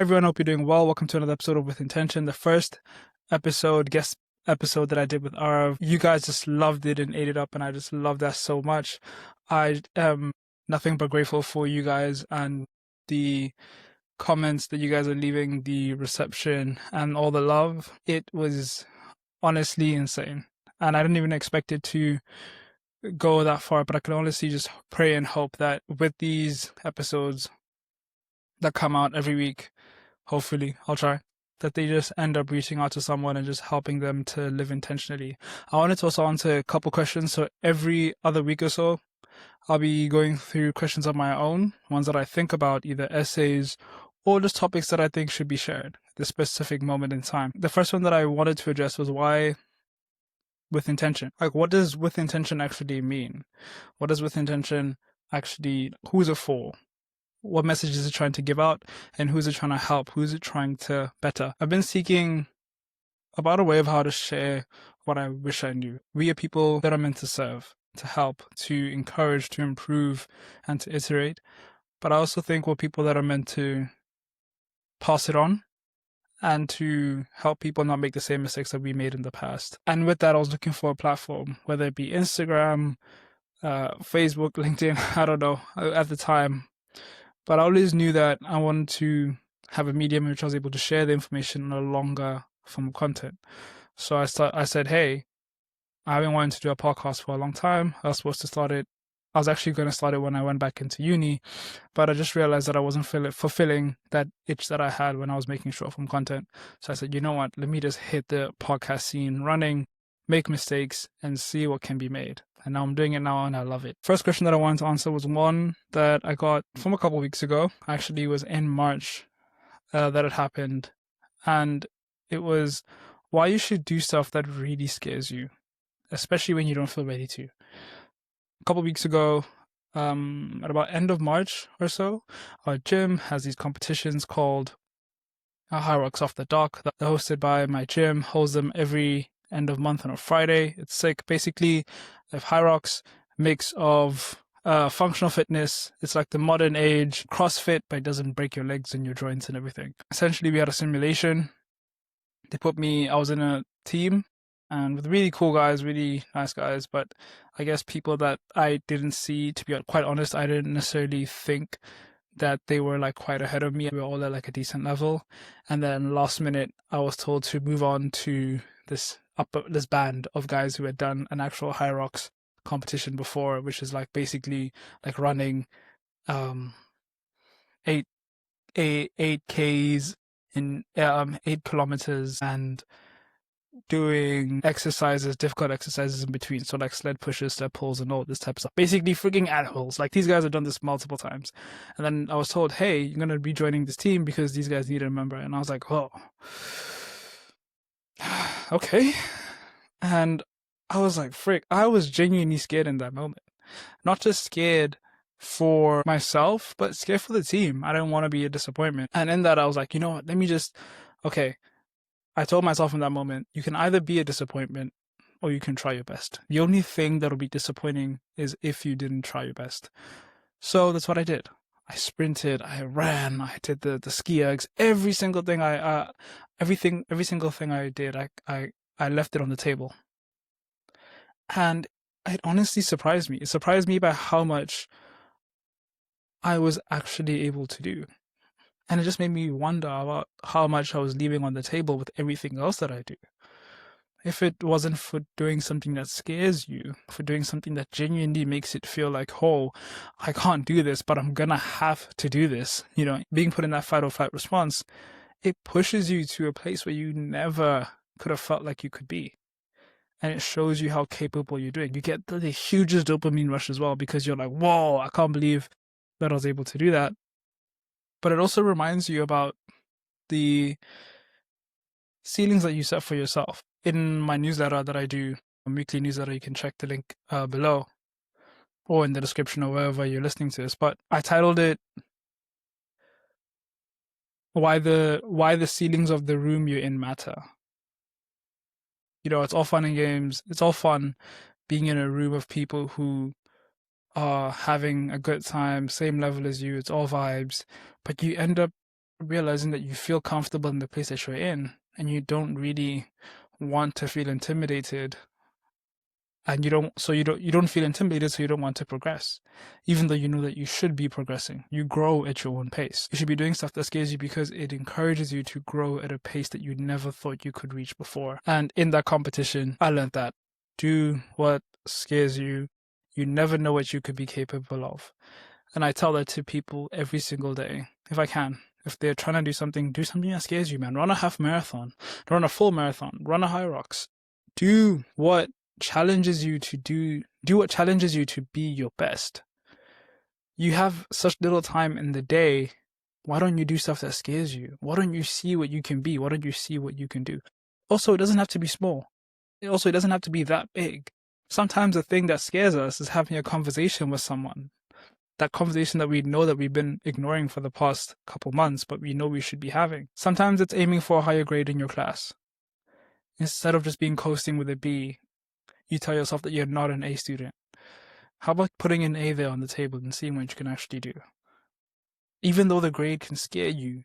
Everyone, hope you're doing well. Welcome to another episode of With Intention. The first guest episode that I did with Arav. You guys just loved it and ate it up, and I just love that so much. I am nothing but grateful for you guys and the comments that you guys are leaving, the reception, and all the love. It was honestly insane. And I didn't even expect it to go that far, but I can honestly just pray and hope that with these episodes that come out every week, hopefully, I'll try, that they just end up reaching out to someone and just helping them to live intentionally. I wanted to also answer a couple questions. So every other week or so, I'll be going through questions of my own, ones that I think about, either essays or just topics that I think should be shared at this specific moment in time. The first one that I wanted to address was why with intention. Like, what does with intention actually mean? What does with intention actually, who's it for? What message is it trying to give out, and who's it trying to help? Who's it trying to better? I've been seeking about a way of how to share what I wish I knew. We are people that are meant to serve, to help, to encourage, to improve, and to iterate. But I also think we're people that are meant to pass it on and to help people not make the same mistakes that we made in the past. And with that, I was looking for a platform, whether it be Instagram, Facebook, LinkedIn, I don't know, at the time. But I always knew that I wanted to have a medium in which I was able to share the information in a longer form of content. So I said, hey, I've been wanting to do a podcast for a long time. I was supposed to start it. I was actually going to start it when I went back into uni, but I just realized that I wasn't fulfilling that itch that I had when I was making short form content. So I said, you know what, let me just hit the podcast scene running, make mistakes, and see what can be made. And now I'm doing it now, and I love it. First question that I wanted to answer was one that I got from a couple of weeks ago. Actually, it was in March that it happened. And it was why you should do stuff that really scares you, especially when you don't feel ready to. A couple of weeks ago, at about end of March or so, our gym has these competitions called High Rocks Off the Dock. They're hosted by my gym, holds them every end of month on a Friday. It's sick. Basically, if High Rocks mix of functional fitness, it's like the modern age CrossFit, but it doesn't break your legs and your joints and everything. Essentially, we had a simulation. I was in a team and with really cool guys, really nice guys, but I guess people that I didn't see, to be quite honest, I didn't necessarily think that they were like quite ahead of me. We were all at like a decent level. And then last minute, I was told to move on to this band of guys who had done an actual High Rocks competition before, which is like basically like running 8 Ks in 8 kilometers and doing difficult exercises in between. So like sled pushes, step pulls, and all this type of stuff. Basically freaking animals. Like these guys have done this multiple times. And then I was told, hey, you're going to be joining this team because these guys need a member. And I was like, oh, okay. And I was like, frick, I was genuinely scared in that moment. Not just scared for myself, but scared for the team. I didn't want to be a disappointment. And in that, I was like, you know what, okay. I told myself in that moment, you can either be a disappointment or you can try your best. The only thing that'll be disappointing is if you didn't try your best. So that's what I did. I sprinted, I ran, I did the ski ergs, every single thing every single thing I did, I left it on the table. And it honestly surprised me. It surprised me by how much I was actually able to do. And it just made me wonder about how much I was leaving on the table with everything else that I do. If it wasn't for doing something that scares you, for doing something that genuinely makes it feel like, oh, I can't do this, but I'm gonna have to do this, being put in that fight or flight response, it pushes you to a place where you never could have felt like you could be. And it shows you how capable you're doing. You get the hugest dopamine rush as well because you're like, whoa, I can't believe that I was able to do that. But it also reminds you about the ceilings that you set for yourself. In my newsletter that I do, a weekly newsletter, you can check the link below or in the description or wherever you're listening to this. But I titled it, Why the Ceilings of the Room You're in Matter. It's all fun and games. It's all fun being in a room of people who are having a good time, same level as you. It's all vibes. But you end up realizing that you feel comfortable in the place that you're in and you don't really want to feel intimidated, and you don't feel intimidated, so you don't want to progress, even though you know that you should be progressing. You grow at your own pace. You should be doing stuff that scares you because it encourages you to grow at a pace that you never thought you could reach before. And in that competition, I learned that do what scares you. You never know what you could be capable of. And I tell that to people every single day, if I can. If they're trying to do something that scares you, man. Run a half marathon, run a full marathon, run a high rocks. Do what challenges you to do what challenges you to be your best. You have such little time in the day. Why don't you do stuff that scares you? Why don't you see what you can be? Why don't you see what you can do? Also, it doesn't have to be small. It doesn't have to be that big. Sometimes the thing that scares us is having a conversation with someone. That conversation that we know that we've been ignoring for the past couple months, but we know we should be having. Sometimes it's aiming for a higher grade in your class. Instead of just being coasting with a B, you tell yourself that you're not an A student. How about putting an A there on the table and seeing what you can actually do? Even though the grade can scare you,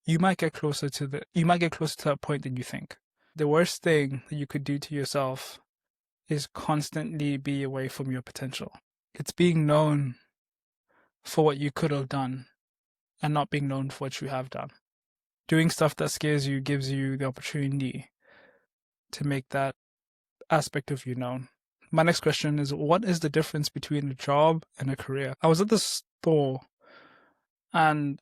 you might get closer to that point than you think. The worst thing that you could do to yourself is constantly be away from your potential. It's being known for what you could have done and not being known for what you have done. Doing stuff that scares you gives you the opportunity to make that aspect of you known. My next question is, what is the difference between a job and a career? I was at the store and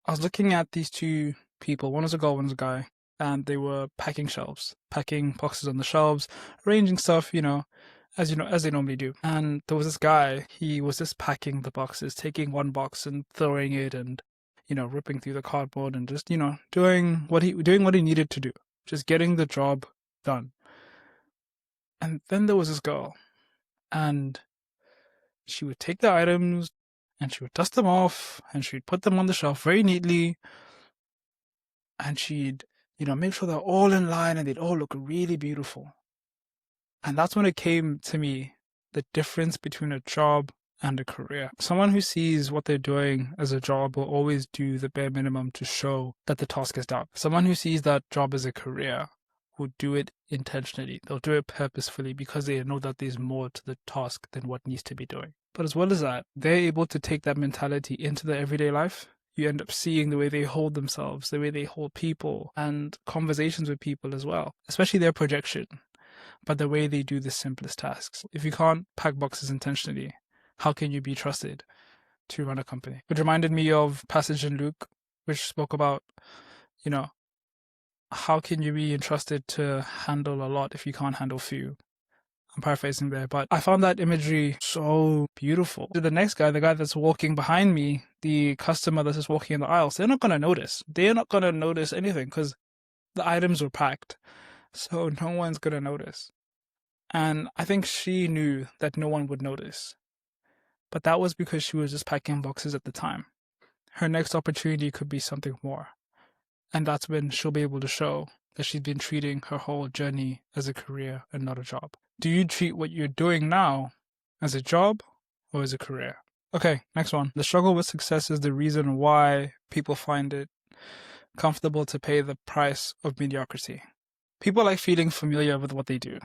I was looking at these two people. One was a girl, one was a guy, and they were packing boxes on the shelves, arranging stuff, as they normally do. And there was this guy, he was just packing the boxes, taking one box and throwing it and, ripping through the cardboard and just, doing what he needed to do, just getting the job done. And then there was this girl, and she would take the items and she would dust them off and she'd put them on the shelf very neatly, and she'd, make sure they're all in line and they'd all look really beautiful. And that's when it came to me, the difference between a job and a career. Someone who sees what they're doing as a job will always do the bare minimum to show that the task is done. Someone who sees that job as a career will do it intentionally. They'll do it purposefully because they know that there's more to the task than what needs to be doing. But as well as that, they're able to take that mentality into their everyday life. You end up seeing the way they hold themselves, the way they hold people, and conversations with people as well, especially their projection, but the way they do the simplest tasks. If you can't pack boxes intentionally, how can you be trusted to run a company? It reminded me of passage in Luke, which spoke about, how can you be entrusted to handle a lot if you can't handle few? I'm paraphrasing there, but I found that imagery so beautiful. The next guy, the guy that's walking behind me, the customer that's just walking in the aisles, they're not going to notice. They're not going to notice anything because the items were packed. So no one's going to notice. And I think she knew that no one would notice. But that was because she was just packing boxes at the time. Her next opportunity could be something more. And that's when she'll be able to show that she's been treating her whole journey as a career and not a job. Do you treat what you're doing now as a job or as a career? Okay, next one. The struggle with success is the reason why people find it comfortable to pay the price of mediocrity. People like feeling familiar with what they do.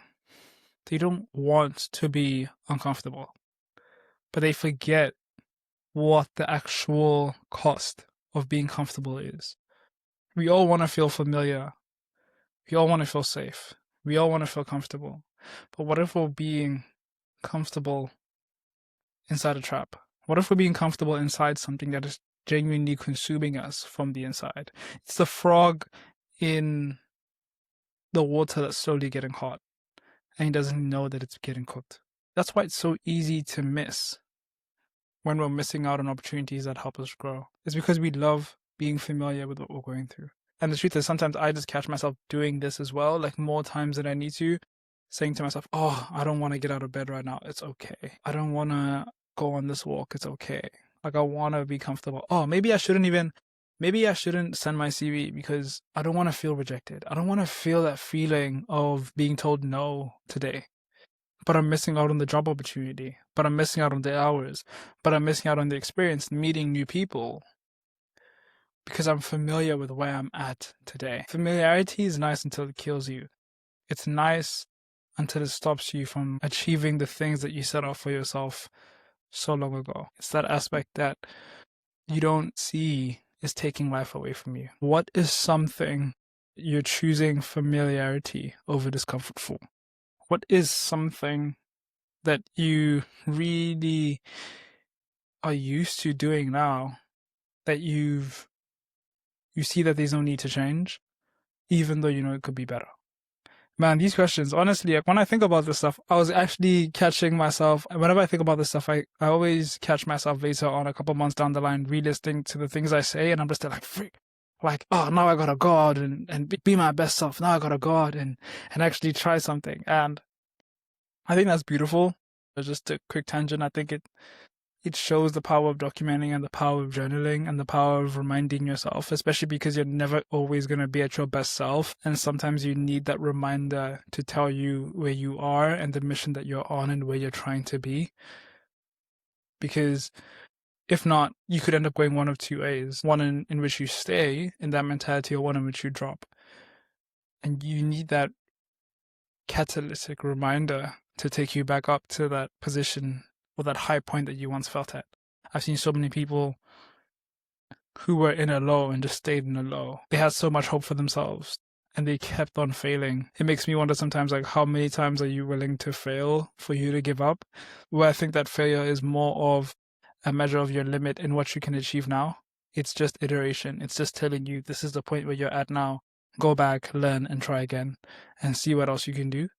They don't want to be uncomfortable, but they forget what the actual cost of being comfortable is. We all want to feel familiar. We all want to feel safe. We all want to feel comfortable. But what if we're being comfortable inside a trap? What if we're being comfortable inside something that is genuinely consuming us from the inside? It's the frog in the water that's slowly getting hot, and he doesn't know that it's getting cooked. That's why it's so easy to miss when we're missing out on opportunities that help us grow. It's because we love being familiar with what we're going through. And the truth is, sometimes I just catch myself doing this as well, like more times than I need to, saying to myself, oh, I don't want to get out of bed right now. It's okay. I don't want to go on this walk. It's okay. Like, I want to be comfortable. Oh, maybe I shouldn't send my CV because I don't want to feel rejected. I don't want to feel that feeling of being told no today. But I'm missing out on the job opportunity. But I'm missing out on the hours. But I'm missing out on the experience, meeting new people. because I'm familiar with where I'm at today. Familiarity is nice until it kills you. It's nice until it stops you from achieving the things that you set out for yourself so long ago. It's that aspect that you don't see is taking life away from you. What is something you're choosing familiarity over discomfort for? What is something that you really are used to doing now that you see that there's no need to change, even though you know it could be better? Man, these questions, honestly, like when I think about this stuff, I was actually catching myself. Whenever I think about this stuff, I always catch myself later on, a couple months down the line, re-listening to the things I say, and I'm just like, freak. Like, oh, now I gotta go out and be my best self. Now I gotta go out and actually try something. And I think that's beautiful. Just a quick tangent. I think it shows the power of documenting and the power of journaling and the power of reminding yourself, especially because you're never always going to be at your best self. And sometimes you need that reminder to tell you where you are and the mission that you're on and where you're trying to be. Because if not, you could end up going one of two ways. One in which you stay in that mentality, or one in which you drop. And you need that catalytic reminder to take you back up to that position or that high point that you once felt at. I've seen so many people who were in a low and just stayed in a low. They had so much hope for themselves and they kept on failing. It makes me wonder sometimes, like, how many times are you willing to fail for you to give up? Where I think that failure is more of a measure of your limit in what you can achieve now. It's just iteration. It's just telling you this is the point where you're at now. Go back, learn, and try again and see what else you can do.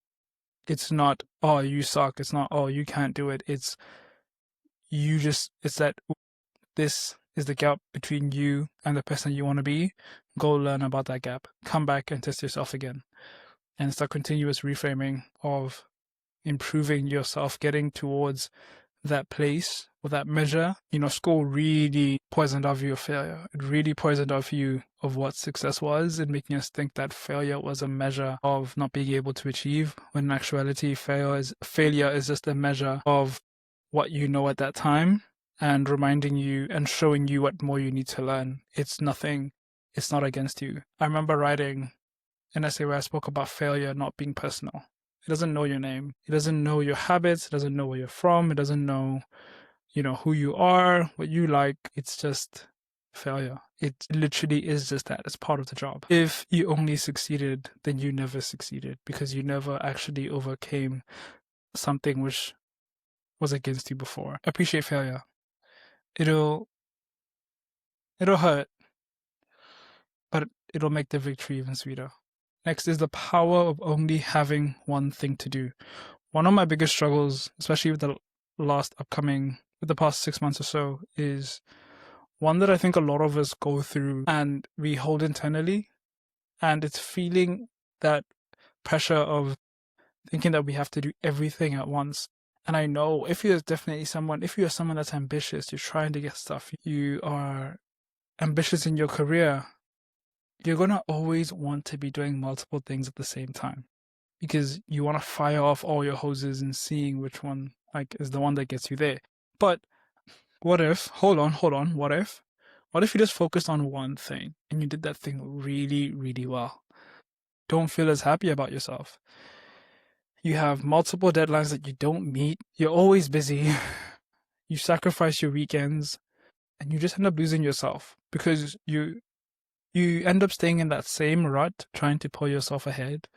It's not, oh, you suck. It's not, oh, you can't do it. It's that this is the gap between you and the person you want to be. Go learn about that gap. Come back and test yourself again. And it's that continuous reframing of improving yourself, getting towards that place or that measure. You know, school really poisoned our view of failure. It really poisoned our view of what success was, and making us think that failure was a measure of not being able to achieve, when in actuality failure is just a measure of what you know at that time, and reminding you and showing you what more you need to learn. It's nothing, it's not against you. I remember writing an essay where I spoke about failure not being personal. It doesn't know your name. It doesn't know your habits. It doesn't know where you're from. It doesn't know, who you are, what you like. It's just failure. It literally is just that. It's part of the job. If you only succeeded, then you never succeeded, because you never actually overcame something which was against you before. Appreciate failure. It'll hurt, but it'll make the victory even sweeter. Next is the power of only having one thing to do. One of my biggest struggles, especially with the past 6 months or so, is one that I think a lot of us go through and we hold internally. And it's feeling that pressure of thinking that we have to do everything at once. And I know if you're someone that's ambitious, you're trying to get stuff, you are ambitious in your career, you're going to always want to be doing multiple things at the same time, because you want to fire off all your hoses and seeing which one is the one that gets you there. But what if, hold on, what if you just focused on one thing and you did that thing really, really well? Don't feel as happy about yourself. You have multiple deadlines that you don't meet. You're always busy. You sacrifice your weekends and you just end up losing yourself, because you end up staying in that same rut trying to pull yourself ahead,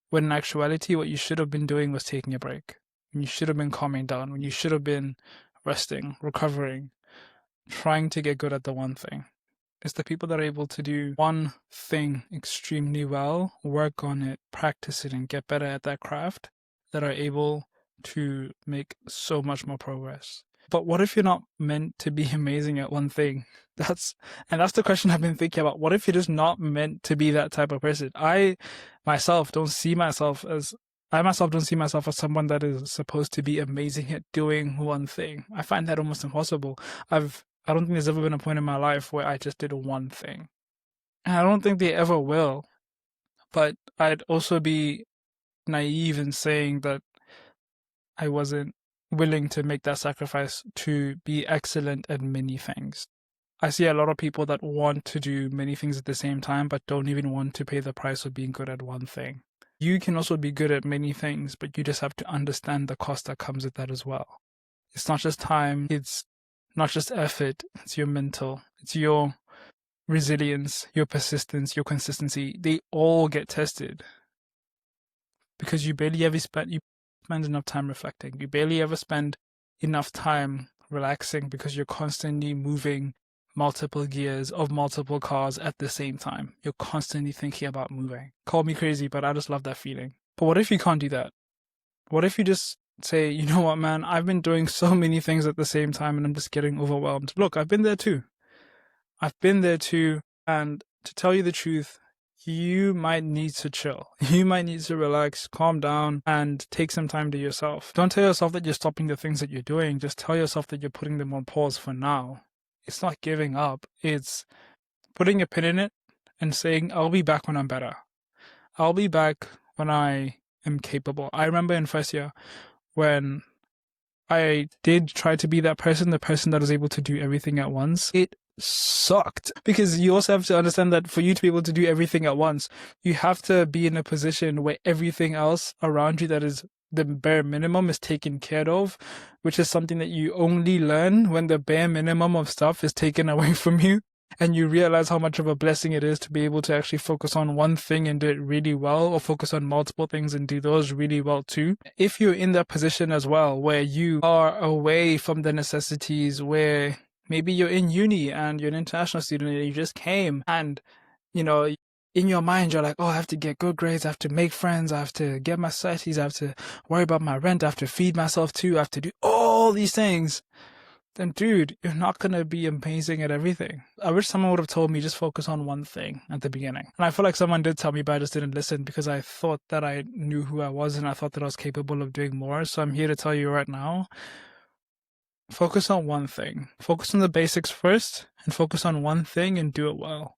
when in actuality what you should have been doing was taking a break, when you should have been calming down, when you should have been resting, recovering, trying to get good at the one thing. It's the people that are able to do one thing extremely well, work on it, practice it, and get better at that craft, that are able to make so much more progress. But what if you're not meant to be amazing at one thing? That's the question I've been thinking about. What if you're just not meant to be that type of person? I myself don't see myself as someone that is supposed to be amazing at doing one thing. I find that almost impossible. I don't think there's ever been a point in my life where I just did one thing. And I don't think they ever will. But I'd also be naive in saying that I wasn't willing to make that sacrifice to be excellent at many things. I see a lot of people that want to do many things at the same time, but don't even want to pay the price of being good at one thing. You can also be good at many things, but you just have to understand the cost that comes with that as well. It's not just time, it's not just effort, it's your mental, it's your resilience, your persistence, your consistency. They all get tested because you barely ever spend enough time reflecting. You barely ever spend enough time relaxing because you're constantly moving multiple gears of multiple cars at the same time. You're constantly thinking about moving. Call me crazy, but I just love that feeling. But what if you can't do that? What if you just say, you know what, man, I've been doing so many things at the same time and I'm just getting overwhelmed. Look, I've been there too. And to tell you the truth, you might need to chill. You might need to relax, calm down, and take some time to yourself. Don't tell yourself that you're stopping the things that you're doing. Just tell yourself that you're putting them on pause for now. It's not giving up. It's putting a pin in it and saying, I'll be back when I'm better. I'll be back when I am capable. I remember in first year when I did try to be that person, the person that was able to do everything at once. It sucked because you also have to understand that for you to be able to do everything at once, you have to be in a position where everything else around you that is the bare minimum is taken care of, which is something that you only learn when the bare minimum of stuff is taken away from you. And you realize how much of a blessing it is to be able to actually focus on one thing and do it really well, or focus on multiple things and do those really well too. If you're in that position as well, where you are away from the necessities, where maybe you're in uni and you're an international student and you just came and, you know, in your mind, you're like, oh, I have to get good grades, I have to make friends, I have to get my studies, I have to worry about my rent, I have to feed myself too, I have to do all these things. Then dude, you're not going to be amazing at everything. I wish someone would have told me just focus on one thing at the beginning. And I feel like someone did tell me, but I just didn't listen because I thought that I knew who I was and I thought that I was capable of doing more. So I'm here to tell you right now, focus on one thing. Focus on the basics first and focus on one thing and do it well.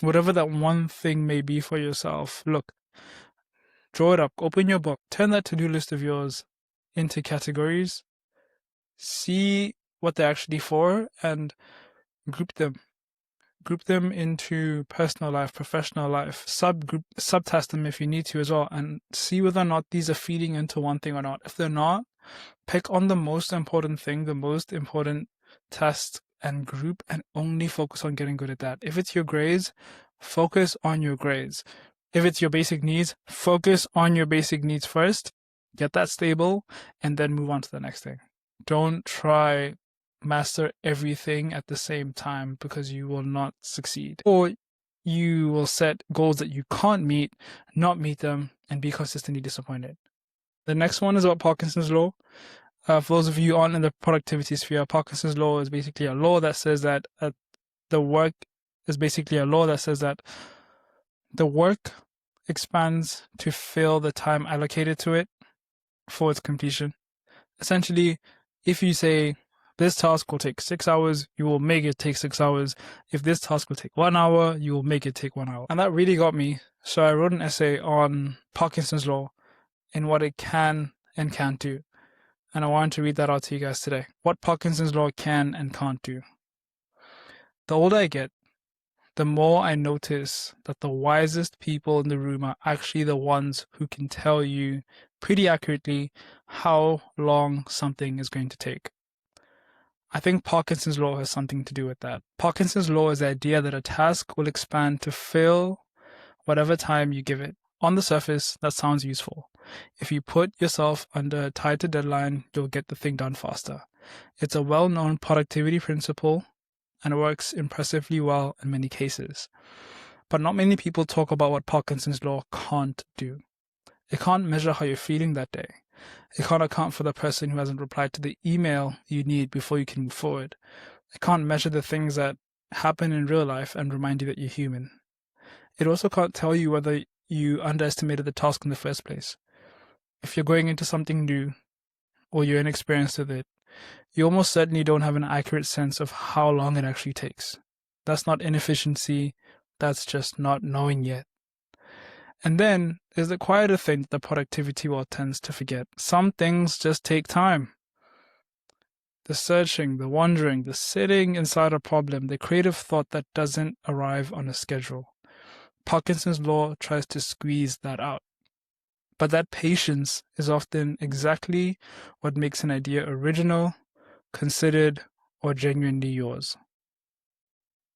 Whatever that one thing may be for yourself, look, draw it up, open your book, turn that to-do list of yours into categories, see what they're actually for, and group them into personal life, professional life, subtask them if you need to as well, and see whether or not these are feeding into one thing or not. If they're not, pick on the most important thing, the most important test and group, and only focus on getting good at that. If it's your grades, focus on your grades. If it's your basic needs, focus on your basic needs first, get that stable, and then move on to the next thing. Don't try master everything at the same time because you will not succeed. Or you will set goals that you can't meet, not meet them, and be consistently disappointed. The next one is about Parkinson's law. For those of you on in the productivity sphere, Parkinson's law is basically a law that says that the work expands to fill the time allocated to it for its completion. Essentially, if you say this task will take 6 hours, you will make it take 6 hours. If this task will take 1 hour, you will make it take 1 hour. And that really got me. So I wrote an essay on Parkinson's law and what it can and can't do. And I wanted to read that out to you guys today. What Parkinson's law can and can't do. The older I get, the more I notice that the wisest people in the room are actually the ones who can tell you pretty accurately how long something is going to take. I think Parkinson's law has something to do with that. Parkinson's law is the idea that a task will expand to fill whatever time you give it. On the surface, that sounds useful. If you put yourself under a tighter deadline, you'll get the thing done faster. It's a well-known productivity principle and it works impressively well in many cases. But not many people talk about what Parkinson's law can't do. It can't measure how you're feeling that day. It can't account for the person who hasn't replied to the email you need before you can move forward. It can't measure the things that happen in real life and remind you that you're human. It also can't tell you whether you underestimated the task in the first place. If you're going into something new or you're inexperienced with it, you almost certainly don't have an accurate sense of how long it actually takes. That's not inefficiency, that's just not knowing yet. And then there's the quieter thing that the productivity world tends to forget. Some things just take time. the searching, the wondering, the sitting inside a problem, the creative thought that doesn't arrive on a schedule. Parkinson's law tries to squeeze that out. But that patience is often exactly what makes an idea original, considered, or genuinely yours.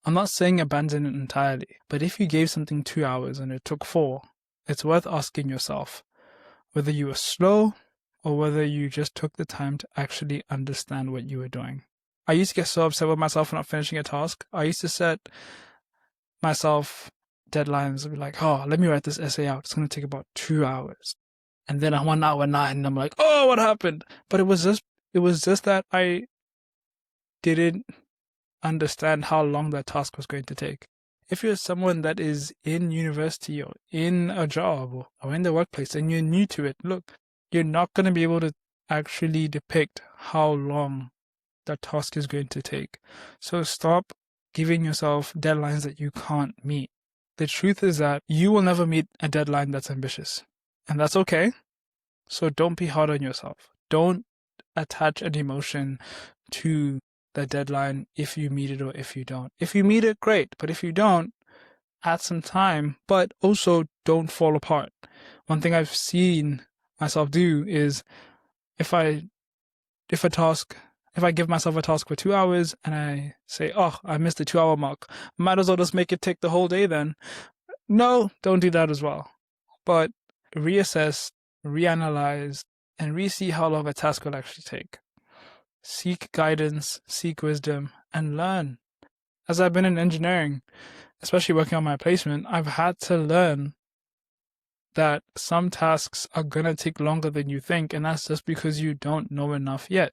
I'm not saying abandon it entirely, but if you gave something 2 hours and it took 4, it's worth asking yourself whether you were slow or whether you just took the time to actually understand what you were doing. I used to get so upset with myself for not finishing a task. I used to set myself deadlines and be like, oh, let me write this essay out. It's going to take about 2 hours. And then 1 hour 9, and I'm like, oh, what happened? But it was just that I didn't understand how long that task was going to take. If you're someone that is in university or in a job or in the workplace and you're new to it, look, you're not going to be able to actually depict how long that task is going to take. So stop giving yourself deadlines that you can't meet. The truth is that you will never meet a deadline that's ambitious, and that's okay. So don't be hard on yourself. Don't attach an emotion to the deadline if you meet it or if you don't. If you meet it, great. But if you don't, add some time. But also don't fall apart. One thing I've seen myself do is if I give myself a task for 2 hours and I say, oh, I missed the 2 hour mark, might as well just make it take the whole day then. No, don't do that as well. But reassess, reanalyze, and re-see how long a task will actually take. Seek guidance, seek wisdom, and learn. As I've been in engineering, especially working on my placement, I've had to learn that some tasks are going to take longer than you think, and that's just because you don't know enough yet.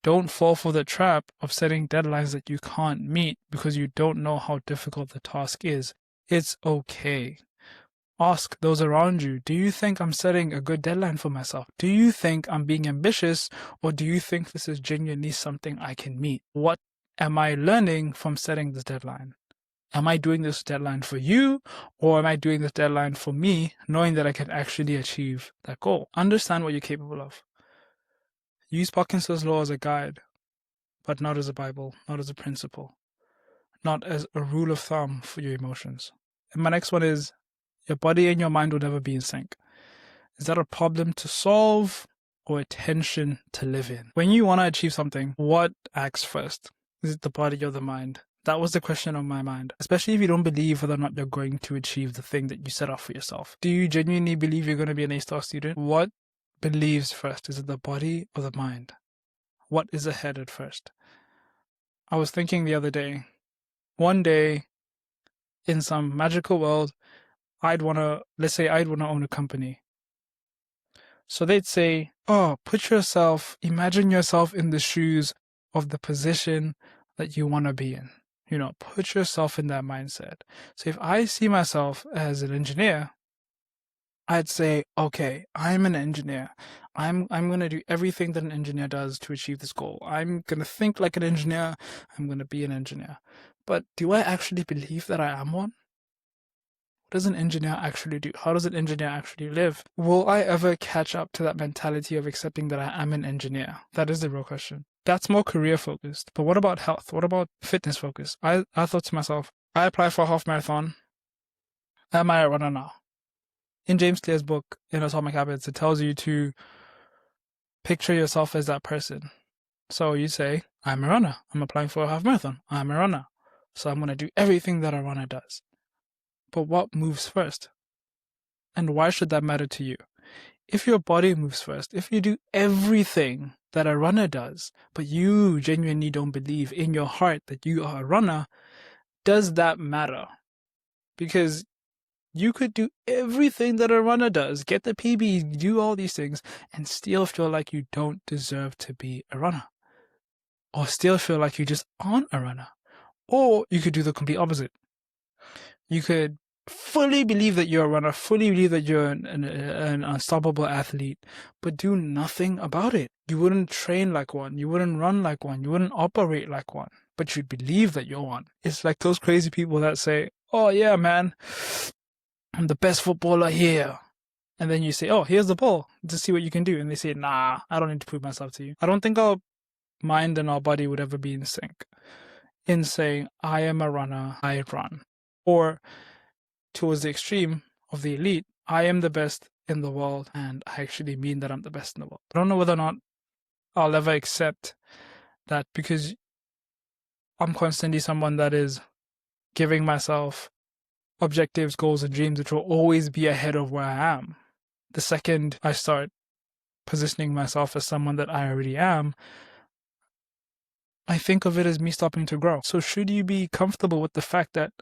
Don't fall for the trap of setting deadlines that you can't meet because you don't know how difficult the task is. It's okay. Ask those around you, do you think I'm setting a good deadline for myself? Do you think I'm being ambitious, or do you think this is genuinely something I can meet? What am I learning from setting this deadline? Am I doing this deadline for you, or am I doing this deadline for me, knowing that I can actually achieve that goal? Understand what you're capable of. Use Parkinson's law as a guide, but not as a Bible, not as a principle, not as a rule of thumb for your emotions. And my next one is, your body and your mind will never be in sync. Is that a problem to solve or a tension to live in? When you want to achieve something, what acts first? Is it the body or the mind? That was the question on my mind, especially if you don't believe whether or not you're going to achieve the thing that you set off for yourself. Do you genuinely believe you're going to be an A-star student? What believes first? Is it the body or the mind? What is ahead at first? I was thinking the other day, one day in some magical world, let's say I'd want to own a company. So they'd say, oh, imagine yourself in the shoes of the position that you want to be in. Put yourself in that mindset. So if I see myself as an engineer, I'd say, okay, I'm an engineer. I'm going to do everything that an engineer does to achieve this goal. I'm going to think like an engineer. I'm going to be an engineer. But do I actually believe that I am one? What does an engineer actually do? How does an engineer actually live? Will I ever catch up to that mentality of accepting that I am an engineer? That is the real question. That's more career focused. But what about health? What about fitness focused? I thought to myself, I applied for a half marathon. Am I a runner now? In James Clear's book, in Atomic Habits, it tells you to picture yourself as that person. So you say, I'm a runner. I'm applying for a half marathon. I'm a runner. So I'm going to do everything that a runner does. But what moves first? And why should that matter to you? If your body moves first, if you do everything that a runner does, but you genuinely don't believe in your heart that you are a runner, does that matter? Because you could do everything that a runner does, get the PB, do all these things, and still feel like you don't deserve to be a runner. Or still feel like you just aren't a runner. Or you could do the complete opposite. You could fully believe that you're a runner, fully believe that you're an unstoppable athlete, but do nothing about it. You wouldn't train like one. You wouldn't run like one. You wouldn't operate like one. But you'd believe that you're one. It's like those crazy people that say, oh yeah, man, I'm the best footballer here. And then you say, oh, here's the ball to see what you can do. And they say, nah, I don't need to prove myself to you. I don't think I'll mind and our body would ever be in sync in saying, I am a runner, I run. Or towards the extreme of the elite, I am the best in the world, and I actually mean that I'm the best in the world. I don't know whether or not I'll ever accept that, because I'm constantly someone that is giving myself objectives, goals, and dreams which will always be ahead of where I am. The second I start positioning myself as someone that I already am, I think of it as me stopping to grow. So should you be comfortable with the fact that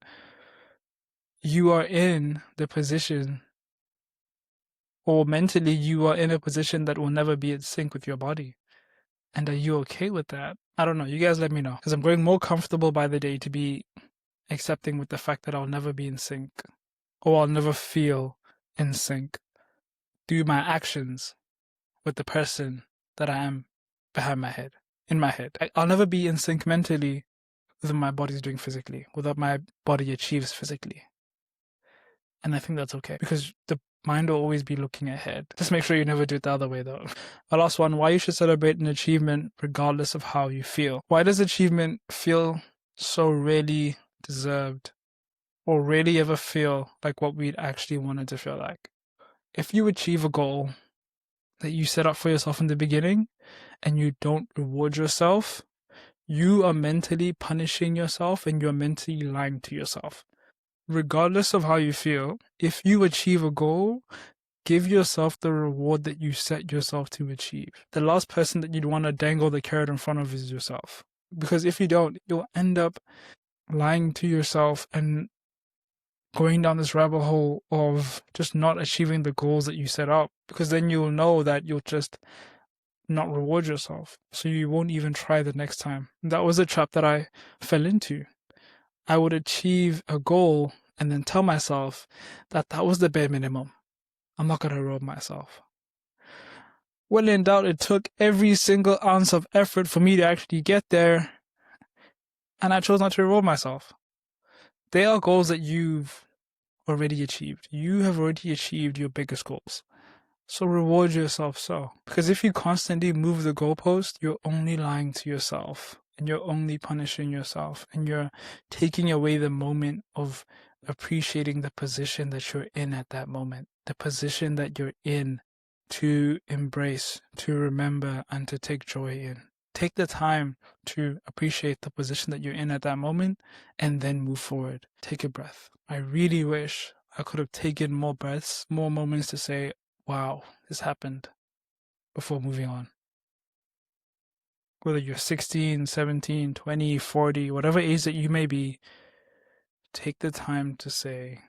you are in the position, or mentally you are in a position that will never be in sync with your body? And are you okay with that? I don't know. You guys let me know, because I'm growing more comfortable by the day to be accepting with the fact that I'll never be in sync, or I'll never feel in sync through my actions with the person that I am behind my head, in my head. I'll never be in sync mentally with what my body's doing physically, with what my body achieves physically. And I think that's okay, because the mind will always be looking ahead. Just make sure you never do it the other way, though. My last one, why you should celebrate an achievement regardless of how you feel. Why does achievement feel so rarely deserved, or rarely ever feel like what we'd actually wanted to feel like? If you achieve a goal that you set up for yourself in the beginning and you don't reward yourself, you are mentally punishing yourself and you're mentally lying to yourself. Regardless of how you feel, if you achieve a goal, give yourself the reward that you set yourself to achieve. The last person that you'd want to dangle the carrot in front of is yourself. Because if you don't, you'll end up lying to yourself and going down this rabbit hole of just not achieving the goals that you set up. Because then you'll know that you'll just not reward yourself. So you won't even try the next time. That was a trap that I fell into. I would achieve a goal and then tell myself that that was the bare minimum. I'm not going to reward myself. When in doubt, it took every single ounce of effort for me to actually get there, and I chose not to reward myself. They are goals that you've already achieved. You have already achieved your biggest goals. So reward yourself so. Because if you constantly move the goalpost, you're only lying to yourself, and you're only punishing yourself, and you're taking away the moment of appreciating the position that you're in at that moment, the position that you're in to embrace, to remember, and to take joy in. Take the time to appreciate the position that you're in at that moment and then move forward. Take a breath. I really wish I could have taken more breaths, more moments to say, wow, this happened, before moving on. Whether you're 16, 17, 20, 40, whatever age that you may be, take the time to say,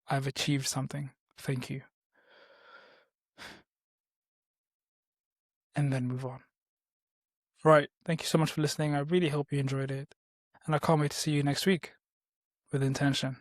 I've achieved something. Thank you. And then move on. Right. Thank you so much for listening. I really hope you enjoyed it. And I can't wait to see you next week with intention.